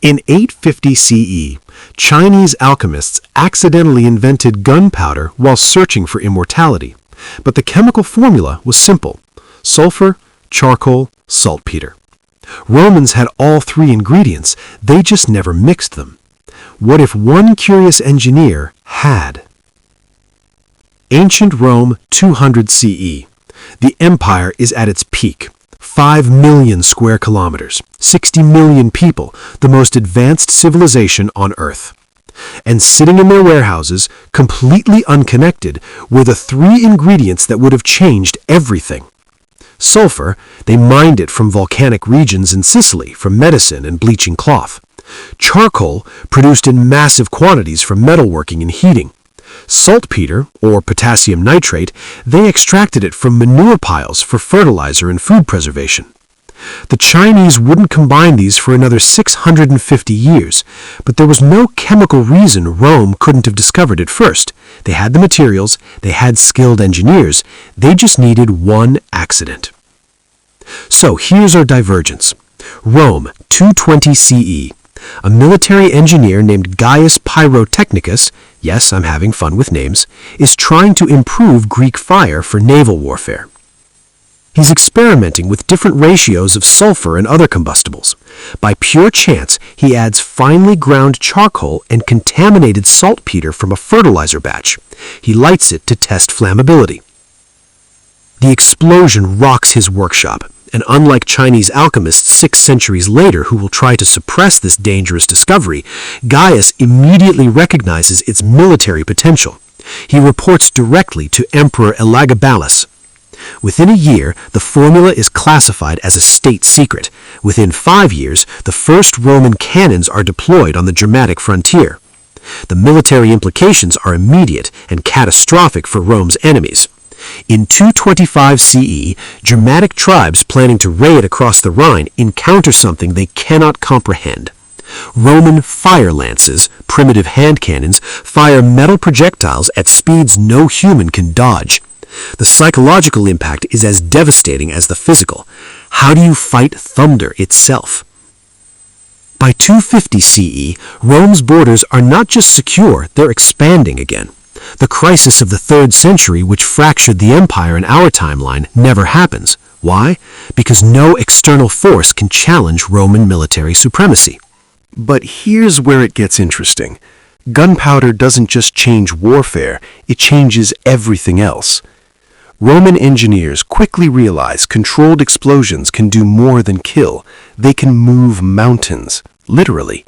In 850 CE, Chinese alchemists accidentally invented gunpowder while searching for immortality. But the chemical formula was simple: sulfur, charcoal, saltpeter. Romans had all three ingredients, they just never mixed them. What if one curious engineer had? Ancient Rome, 200 CE. The empire is at its peak. 5 million square kilometers, 60 million people, the most advanced civilization on Earth. And sitting in their warehouses, completely unconnected, were the three ingredients that would have changed everything. Sulfur, they mined it from volcanic regions in Sicily for medicine and bleaching cloth. Charcoal, produced in massive quantities for metalworking and heating. Saltpeter, or potassium nitrate, they extracted it from manure piles for fertilizer and food preservation. The Chinese wouldn't combine these for another 650 years, but there was no chemical reason Rome couldn't have discovered it first. They had the materials, they had skilled engineers, they just needed one accident. So here's our divergence. Rome, 220 CE. A military engineer named Gaius Pyrotechnicus, yes, I'm having fun with names, is trying to improve Greek fire for naval warfare. He's experimenting with different ratios of sulfur and other combustibles. By pure chance, he adds finely ground charcoal and contaminated saltpeter from a fertilizer batch. He lights it to test flammability. The explosion rocks his workshop, and unlike Chinese alchemists 6 centuries later who will try to suppress this dangerous discovery, Gaius immediately recognizes its military potential. He reports directly to Emperor Elagabalus. Within a year, the formula is classified as a state secret. Within 5 years, the first Roman cannons are deployed on the Germanic frontier. The military implications are immediate and catastrophic for Rome's enemies. In 225 CE, Germanic tribes planning to raid across the Rhine encounter something they cannot comprehend. Roman fire lances, primitive hand cannons, fire metal projectiles at speeds no human can dodge. The psychological impact is as devastating as the physical. How do you fight thunder itself? By 250 CE, Rome's borders are not just secure, they're expanding again. The crisis of the 3rd century, which fractured the empire in our timeline, never happens. Why? Because no external force can challenge Roman military supremacy. But here's where it gets interesting. Gunpowder doesn't just change warfare, it changes everything else. Roman engineers quickly realize controlled explosions can do more than kill. They can move mountains, literally.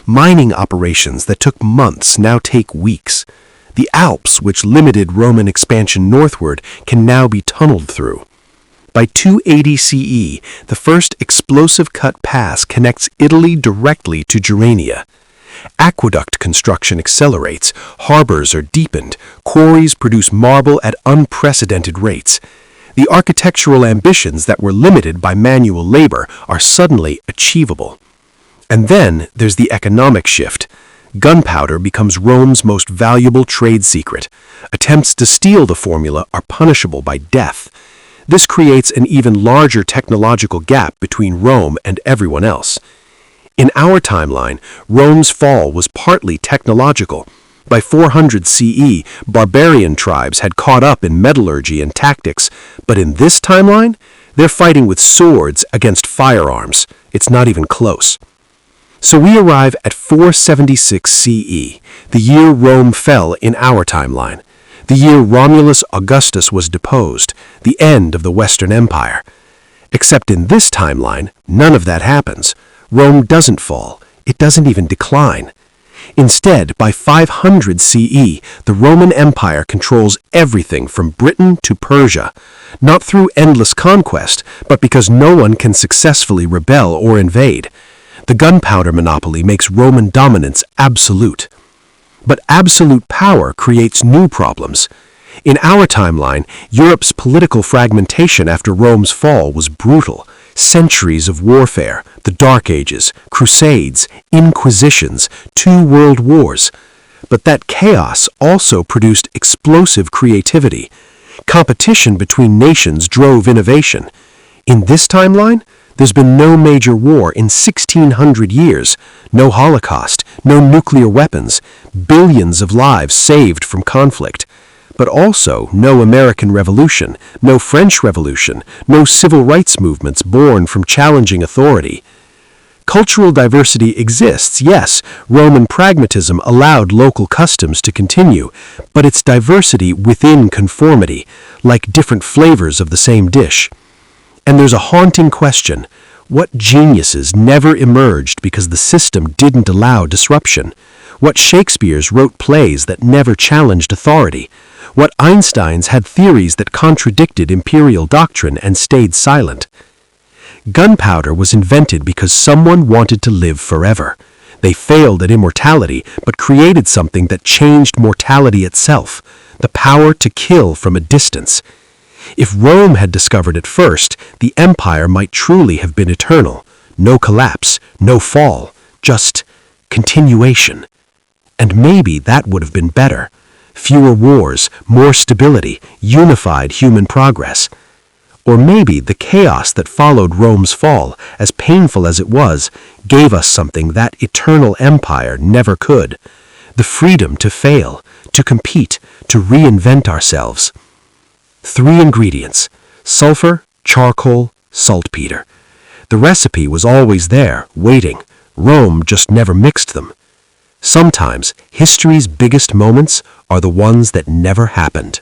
Mining operations that took months now take weeks. The Alps, which limited Roman expansion northward, can now be tunneled through. By 280 CE, the first explosive cut pass connects Italy directly to Germania. Aqueduct construction accelerates, harbors are deepened, quarries produce marble at unprecedented rates. The architectural ambitions that were limited by manual labor are suddenly achievable. And then there's the economic shift. Gunpowder becomes Rome's most valuable trade secret. Attempts to steal the formula are punishable by death. This creates an even larger technological gap between Rome and everyone else. In our timeline, Rome's fall was partly technological. By 400 CE, barbarian tribes had caught up in metallurgy and tactics, but in this timeline, they're fighting with swords against firearms. It's not even close. So we arrive at 476 CE, the year Rome fell in our timeline, the year Romulus Augustus was deposed, the end of the Western Empire. Except in this timeline, none of that happens. Rome doesn't fall, it doesn't even decline. Instead, by 500 CE, the Roman Empire controls everything from Britain to Persia, not through endless conquest, but because no one can successfully rebel or invade. The gunpowder monopoly makes Roman dominance absolute. But absolute power creates new problems. In our timeline, Europe's political fragmentation after Rome's fall was brutal. Centuries of warfare, the Dark Ages, Crusades, Inquisitions, 2 world wars. But that chaos also produced explosive creativity. Competition between nations drove innovation. In this timeline, There's been no major war in 1,600 years, no Holocaust, no nuclear weapons, billions of lives saved from conflict. But also no American Revolution, no French Revolution, no civil rights movements born from challenging authority. Cultural diversity exists, yes. Roman pragmatism allowed local customs to continue, but it's diversity within conformity, like different flavors of the same dish. And there's a haunting question. What geniuses never emerged because the system didn't allow disruption? What Shakespeare's wrote plays that never challenged authority? What Einstein's had theories that contradicted imperial doctrine and stayed silent? Gunpowder was invented because someone wanted to live forever. They failed at immortality, but created something that changed mortality itself, the power to kill from a distance. If Rome had discovered it first, the empire might truly have been eternal. No collapse, no fall, just continuation. And maybe that would have been better. Fewer wars, more stability, unified human progress. Or maybe the chaos that followed Rome's fall, as painful as it was, gave us something that eternal empire never could. The freedom to fail, to compete, to reinvent ourselves. 3 ingredients: sulfur, charcoal, saltpeter. The recipe was always there, waiting. Rome just never mixed them. Sometimes history's biggest moments are the ones that never happened.